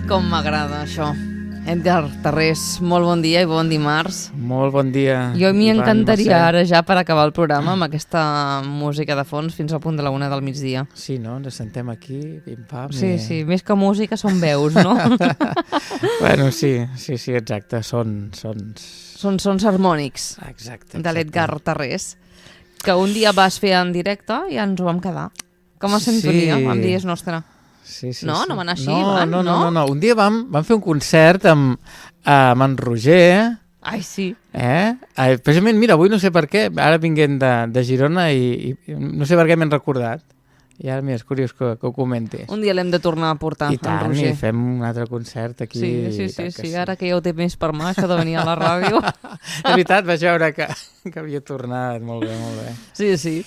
Com m'agrada això. Edgar Tarrés, molt bon dia i bon dimarts. Molt bon dia. Jo m'hi encantaria ara ja per acabar el programa amb aquesta música de fons fins al punt de la 1 del migdia. Sí, no? Ens sentem aquí, pim-pam. Sí, més que música són veus, no? Bueno, sí, exacte. Són sons harmònics. Exacte. De l'Edgar Tarrés, que un dia vas fer en directe i ens ho vam quedar. Com a sintonia, em dies nostra. Sí. No va anar així, No. Un dia vam fer un concert amb en Roger. Ai, sí. Precisament, mira, avui no sé per què, ara vinguent de Girona i no sé per què m'he recordat. I ara, mira, és curiós que ho comentis. Un dia l'hem de tornar a portar, en Roger. I fem un altre concert aquí. Sí, ara que ja ho té més per mà, això de venir a la ràdio. De veritat, vaig veure que havia tornat. Molt bé. Sí.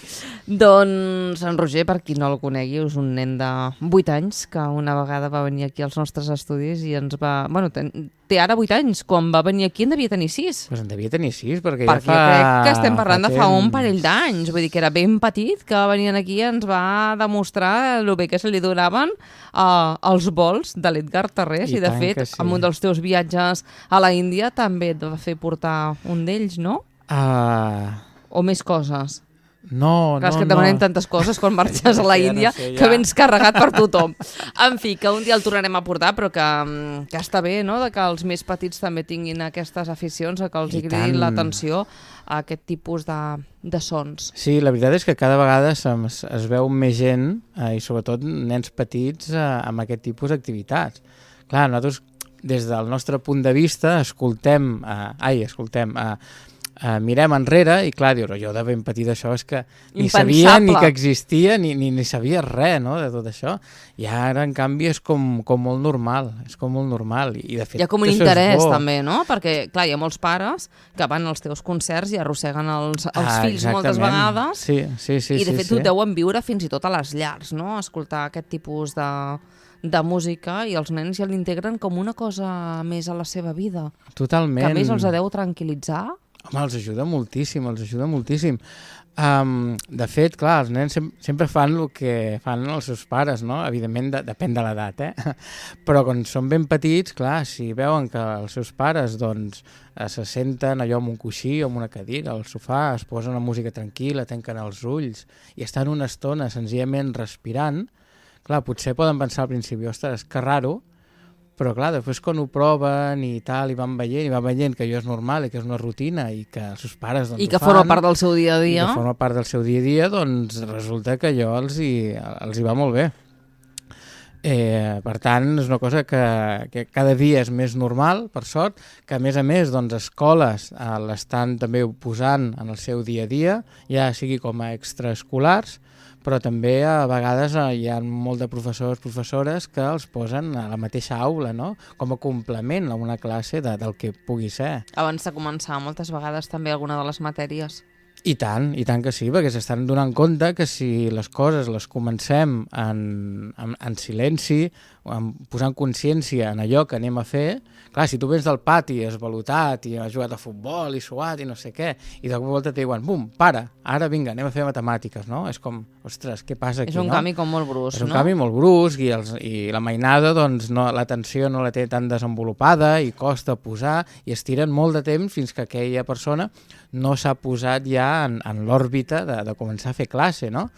Doncs en Roger, per qui no el conegui, és un nen de 8 anys que una vegada va venir aquí als nostres estudis i ens va... Bueno, té ara 8 anys. Quan va venir aquí en devia tenir 6. Doncs en devia tenir 6, perquè ja fa... crec que estem parlant de fa un parell d'anys. Vull dir que era ben petit, que venien aquí i ens va demostrar el bé que se li donaven els vols de l'Edgar Tarrés. I de fet, amb un dels teus viatges a la Índia també et va fer portar un d'ells, no? O més coses? No. Clar, és que et demanem tantes coses quan marxes a la Índia que vens carregat per tothom. En fi, que un dia el tornarem a portar, però que està bé, no?, de que els més petits també tinguin aquestes aficions, que els cridin l'atenció a aquest tipus de sons. Sí, la veritat és que cada vegada es veu més gent, i sobretot nens petits, amb aquest tipus d'activitats. Clar, nosaltres, des del nostre punt de vista, mirem enrere i clar, jo de ben petit això és que ni sabia ni que existia ni sabia res, no?, de tot això, i ara en canvi és com molt normal, i de fet hi ha com un interès també, no?, perquè clar, hi ha molts pares que van als teus concerts i arrosseguen els fills moltes vegades, i de fet ho deuen viure fins i tot a les llars, no?, escoltar aquest tipus de música, i els nens ja l'integren com una cosa més a la seva vida. Totalment. Que a més els deu tranquil·litzar. Home, els ajuda moltíssim. De fet, clar, els nens sempre fan el que fan els seus pares, no? Evidentment, depèn de l'edat, Però quan són ben petits, clar, si veuen que els seus pares doncs, se senten allò amb un coixí o amb una cadira al sofà, es posen una música tranquil·la, tanquen els ulls i estan una estona senzillament respirant, clar, potser poden pensar al principi, ostres, que raro, però clar, després quan ho proven i tal, i van veient que allò és normal i que és una rutina i que els seus pares doncs, i que forma part del seu dia a dia. I que forma part del seu dia a dia, doncs resulta que allò els hi va molt bé. Per tant, és una cosa que cada dia és més normal, per sort, que a més doncs, escoles l'estan també posant en el seu dia a dia, ja sigui com a extraescolars, però també a vegades hi ha molt de professores que els posen a la mateixa aula, no?, com a complement a una classe del que pugui ser. Abans de començar, moltes vegades també alguna de les matèries. I tant que sí, perquè s'estan donant compte que si les coses les comencem en silenci, posant consciència en allò que anem a fer, clar, si tu vens del pati esvalotat i has jugat a futbol i suat i no sé què, i de cop volta et diuen, bum, para, ara vinga, anem a fer matemàtiques, no? És com, ostres, què passa aquí, no? És un canvi com molt brusc, no? És un canvi molt brusc i la mainada, doncs, l'atenció no la té tan desenvolupada i costa posar i es tiren molt de temps fins que aquella persona no s'ha posat ja en l'òrbita de començar a fer classe, no?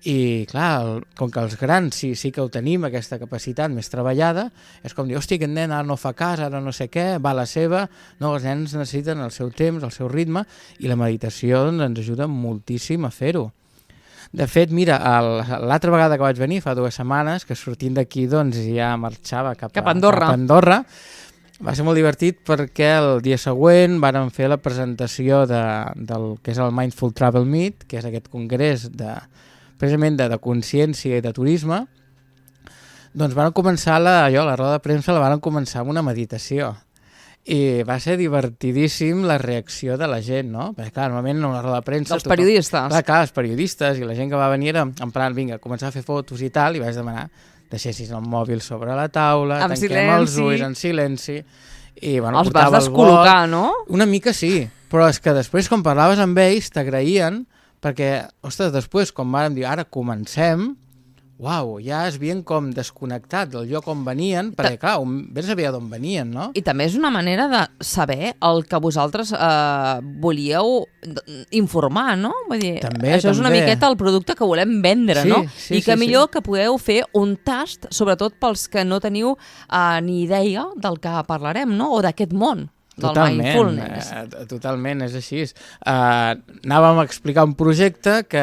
I clar, com que els grans sí que ho tenim, aquesta capacitat més treballada, és com dir, hòstia, aquest nen ara no fa cas, ara no sé què, va a la seva. No, els nens necessiten el seu temps, el seu ritme, i la meditació ens ajuda moltíssim a fer-ho. De fet, mira, l'altra vegada que vaig venir, fa 2 setmanes, que sortint d'aquí doncs ja marxava cap a Andorra, va ser molt divertit perquè el dia següent vàrem fer la presentació del que és el Mindful Travel Meet, que és aquest congrés precisament de consciència i de turisme. Doncs van començar la roda de premsa la van començar amb una meditació. I va ser divertidíssim la reacció de la gent, no? Perquè clar, normalment en una roda de premsa... Dels periodistes. Clar, els periodistes i la gent que va venir era en plan, vinga, començar a fer fotos i tal, i vaig demanar deixessis el mòbil sobre la taula, tanquem els ulls en silenci, i bueno, els vas descol·locar, no? Una mica sí, però és que després quan parlaves amb ells t'agraïen, perquè, ostres, després quan vàrem dir ara comencem, uau, ja es veien com desconnectats del lloc on venien, perquè clar, vés a saber d'on venien, no? I també és una manera de saber el que vosaltres volíeu informar, no? Vull dir, també, això és una miqueta el producte que volem vendre, no? I que millor que podeu fer un tast, sobretot pels que no teniu ni idea del que parlarem, no? O d'aquest món. Totalment, és així. Anàvem a explicar un projecte que,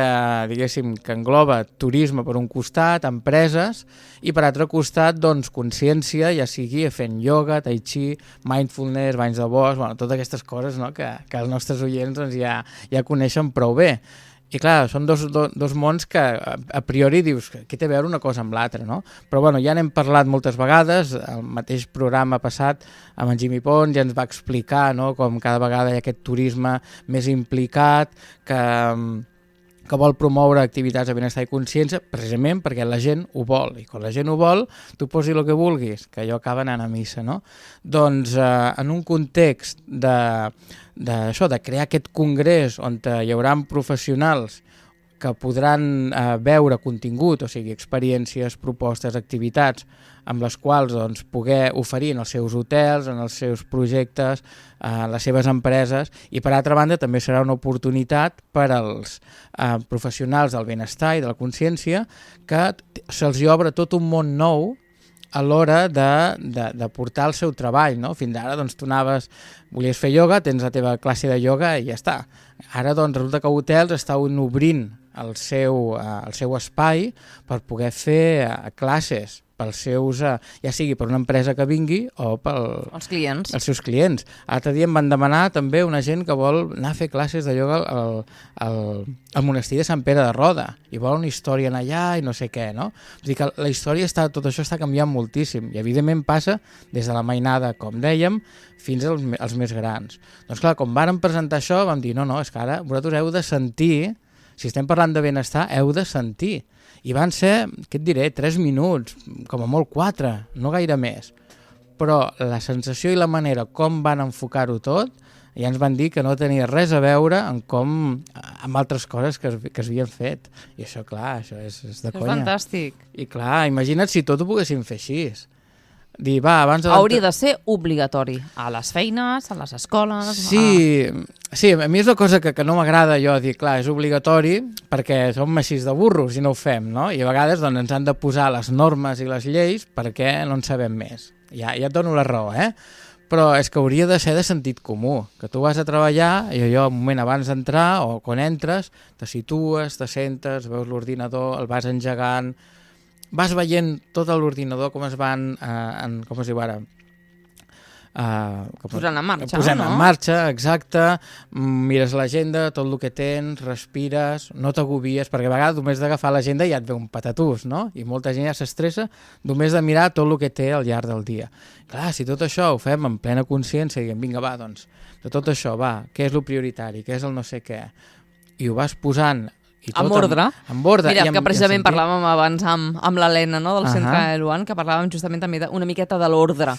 diguéssim, que engloba turisme per un costat, empreses, i per altre costat, doncs, consciència, ja sigui fent ioga, tai chi, mindfulness, banys de bosc, bueno, totes aquestes coses, no?, que els nostres oients doncs, ja coneixen prou bé. I clar, són dos mons que a priori dius que té a veure una cosa amb l'altra, no? Però bueno, ja n'hem parlat moltes vegades, el mateix programa passat amb en Jimmy Pons ja ens va explicar, no?, com cada vegada hi ha aquest turisme més implicat, que vol promoure activitats de benestar i consciència, precisament perquè la gent ho vol, i quan la gent ho vol, tu posi el que vulguis, que allò acaba anant a missa, no? Doncs en un context de crear aquest congrés on hi haurà professionals que podran veure contingut, o sigui, experiències, propostes, activitats, amb les quals doncs, poder oferir en els seus hotels, en els seus projectes, les seves empreses, i per altra banda també serà una oportunitat per als professionals del benestar i de la consciència que se'ls obre tot un món nou a l'hora de portar el seu treball, no? Fins ara doncs, tu volies fer ioga, tens la teva classe de ioga i ja està. Ara doncs, resulta que hotels estan obrint el seu espai per poder fer classes pels seus, ja sigui per una empresa que vingui o pels clients. Els seus clients. L'altre dia em van demanar també una gent que vol anar a fer classes de ioga al monestir de Sant Pere de Roda i vol una història en allà i no sé què, no? Vull dir que la història, tot això està canviant moltíssim i evidentment passa des de la mainada, com dèiem, fins als més grans. Doncs clar, quan vàrem presentar això vam dir no, és que ara vosaltres heu de sentir, si estem parlant de benestar, heu de sentir. I van ser, què et diré, 3 minuts, com a molt 4, no gaire més. Però la sensació i la manera com van enfocar-ho tot, ja ens van dir que no tenia res a veure amb altres coses que es havien fet. I això, clar, això és de conya. És fantàstic. I clar, imagina't si tot ho poguéssim fer així. Dir, hauria de ser obligatori a les feines, a les escoles... Sí, a mi és una cosa que no m'agrada jo dir, clar, és obligatori perquè som així de burros i no ho fem, no? I a vegades doncs, ens han de posar les normes i les lleis perquè no en sabem més. Ja et dono la raó, Però és que hauria de ser de sentit comú, que tu vas a treballar i allò un moment abans d'entrar o quan entres, te situes, te sentes, veus l'ordinador, el vas engegant... Vas veient tot l'ordinador com es van, com es diu ara? Posant en marxa, posant en marxa, exacte. Mires l'agenda, tot el que tens, respires, no t'agobies, perquè a vegades només d'agafar l'agenda ja et ve un patatús, no? I molta gent ja s'estressa només de mirar tot el que té al llarg del dia. Clar, si tot això ho fem en plena consciència, diguem, vinga, va, doncs, de tot això, va, què és el prioritari, què és el no sé què, i ho vas posant amb ordre. Mira, que precisament sentit... parlàvem abans amb l'Helena, no?, del Centre Eluan, que parlàvem justament també una miqueta de l'ordre.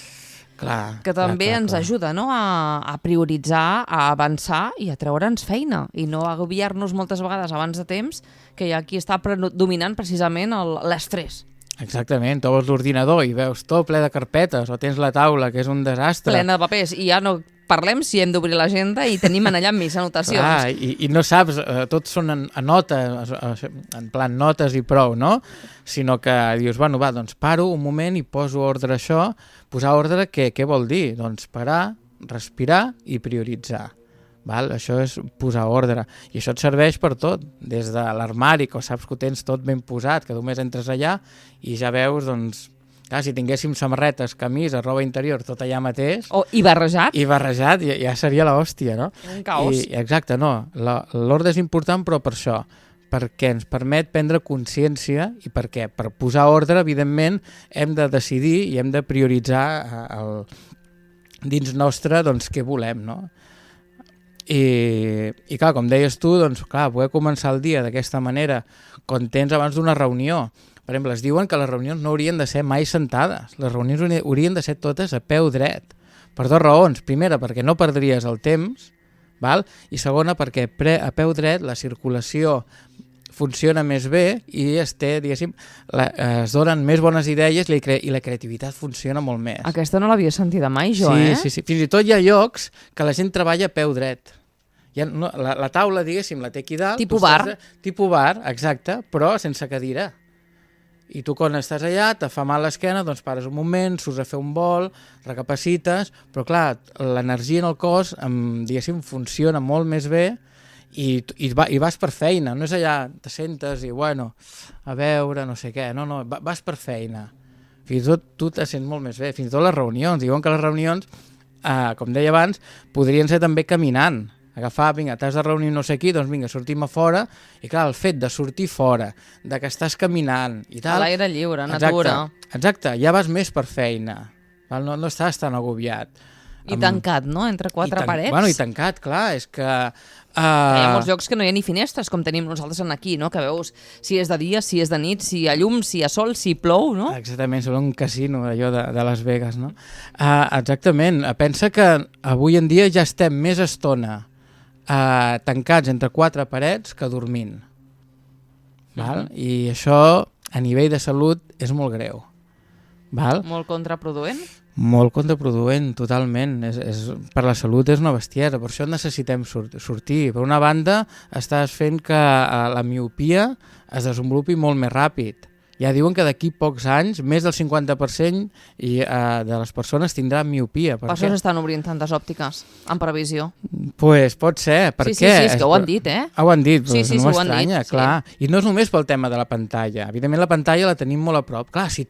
Clar, que també ens ajuda, no?, a prioritzar, a avançar i a treure'ns feina i no agobiar-nos moltes vegades abans de temps, que hi ha qui està dominant precisament l'estrès. Exactament, tu veus l'ordinador i veus tot ple de carpetes o tens la taula, que és un desastre. Plena de papers, i ja no parlem si hem d'obrir l'agenda i tenim allà més anotacions. Clar, i no saps, tots són a notes, en plan notes i prou, no? Sinó que dius, bueno, va, doncs paro un moment i poso ordre a això. Posar ordre, què vol dir? Doncs parar, respirar i prioritzar. Val? Això és posar ordre. I això et serveix per tot, des de l'armari, que saps que ho tens tot ben posat, que només entres allà i ja veus, doncs, clar, si tinguéssim samarretes, camisa, roba interior, tot allà mateix... I barrejat. I barrejat, ja seria l'hòstia, no? Un caos. Exacte, no. L'ordre és important, però per això, perquè ens permet prendre consciència i per què? Per posar ordre, evidentment, hem de decidir i hem de prioritzar dins nostre, doncs, què volem, no? I clar, com deies tu, doncs, clar, poder començar el dia d'aquesta manera, quan tens abans d'una reunió. Per exemple, es diuen que les reunions no haurien de ser mai sentades, les reunions haurien de ser totes a peu dret, per 2 raons. Primera, perquè no perdries el temps, val? I segona, perquè a peu dret la circulació funciona més bé i es donen més bones idees i la creativitat funciona molt més. Aquesta no l'havia sentida mai, jo, Sí. Fins i tot hi ha llocs que la gent treballa a peu dret. La taula, diguéssim, la té aquí dalt. Tipus bar. Tipus bar, exacte, però sense cadira. I tu quan estàs allà, te fa mal l'esquena, doncs pares un moment, surts a fer un vol, recapacites, però clar, l'energia en el cos, diguéssim, funciona molt més bé i vas per feina, no és allà, te sentes i bueno, a veure, no sé què, no, vas per feina. Fins i tot tu te sents molt més bé, fins i tot les reunions, diuen que les reunions, com deia abans, podrien ser també caminant, agafar, vinga, t'has de reunir no sé qui, doncs vinga, sortim a fora, i clar, el fet de sortir fora, de que estàs caminant i tal... A l'aire lliure, natura. Exacte, ja vas més per feina, no estàs tan agobiat. I tancat, no?, entre quatre parets. Bueno, i tancat, clar, és que... Hi ha molts llocs que no hi ha ni finestres, com tenim nosaltres aquí, no?, que veus si és de dia, si és de nit, si hi ha llum, si hi ha sol, si plou, no? Exactament, sembla un casino, allò de Las Vegas, no? Exactament, pensa que avui en dia ja estem més estona tancats entre quatre parets que dormint. Val? I això a nivell de salut és molt greu. Val? Molt contraproduent? Molt contraproduent, totalment. Per la salut és una bestiesa, per això necessitem sortir. Per una banda, estàs fent que la miopia es desenvolupi molt més ràpid. Ja diuen que d'aquí pocs anys més del 50% de les persones tindran miopia. Per això s'estan obrint tantes òptiques, en previsió. Pues pot ser. Per què? Sí, és que ho han dit, eh? Ho han dit, sí, no m'estranya, clar. Sí. I no és només pel tema de la pantalla. Evidentment la pantalla la tenim molt a prop. Clar, si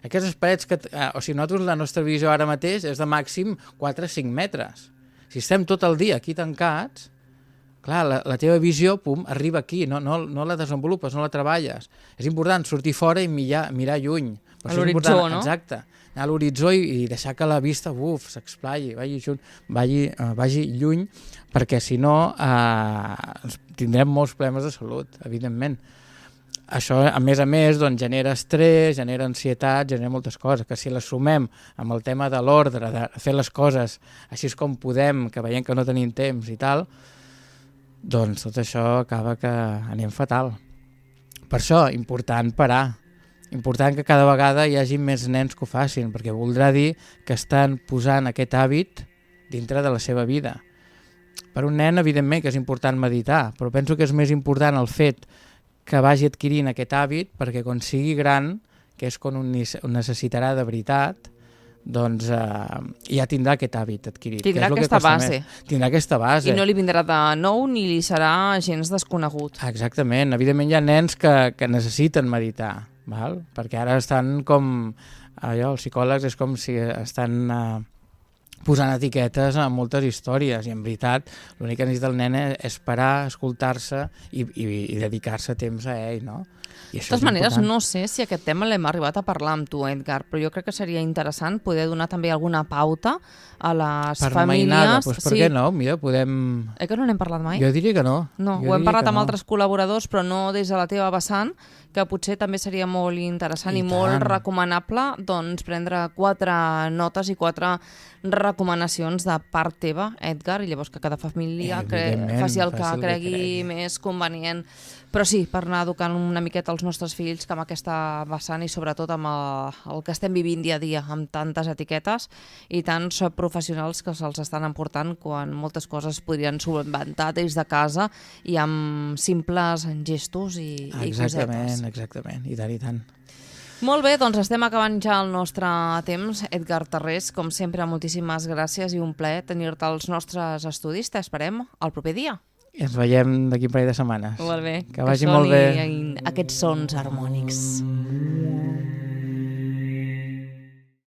aquestes parets nosaltres la nostra visió ara mateix és de màxim 4-5 metres. Si estem tot el dia aquí tancats, clar, la teva visió arriba aquí, no la desenvolupes, no la treballes. És important sortir fora i mirar lluny. A l'horitzó, no? Exacte. Anar a l'horitzó i deixar que la vista s'explayi, vagi lluny, perquè si no tindrem molts problemes de salut, evidentment. Això, a més, doncs, genera estrès, genera ansietat, genera moltes coses, que si les sumem amb el tema de l'ordre, de fer les coses així com podem, que veiem que no tenim temps i tal, doncs tot això acaba que anem fatal. Per això, important parar. Important que cada vegada hi hagi més nens que ho facin, perquè voldrà dir que estan posant aquest hàbit dintre de la seva vida. Per un nen, evidentment, que és important meditar, però penso que és més important el fet que vagi adquirint aquest hàbit perquè quan sigui gran, que és quan ho necessitarà de veritat, doncs ja tindrà aquest hàbit adquirit. Tindrà aquesta base. Tindrà aquesta base. I no li vindrà de nou ni li serà gens desconegut. Exactament. Evidentment hi ha nens que necessiten meditar, val? Perquè ara estan com... els psicòlegs és com si estan posant etiquetes a moltes històries i en veritat l'únic que necessita el nen és parar, escoltar-se i dedicar-se temps a ell, no? De totes maneres, no sé si aquest tema l'hem arribat a parlar amb tu, Edgar, però jo crec que seria interessant poder donar també alguna pauta a les famílies. Per mainada, doncs per què no? Mira, podem... Que no n'hem parlat mai? Jo diria que no. No, ho hem parlat amb altres col·laboradors, però no des de la teva vessant, que potser també seria molt interessant i molt recomanable doncs, prendre 4 notes i 4 recomanacions de part teva, Edgar, i llavors que cada família faci el que cregui més convenient. Però sí, per anar educant una miqueta els nostres fills que amb aquesta vessant i sobretot amb el que estem vivint dia a dia, amb tantes etiquetes i tants professionals que se'ls estan emportant quan moltes coses podrien solventar des de casa i amb simples gestos i cosetes. Exactament, i tant. Molt bé, doncs estem acabant ja el nostre temps. Edgar Tarrés, com sempre, moltíssimes gràcies i un plaer tenir-te als nostres estudis. T'esperem el proper dia. I ens veiem d'aquí un parell de setmanes. Molt bé. Que vagi molt bé. Aquests sons harmònics.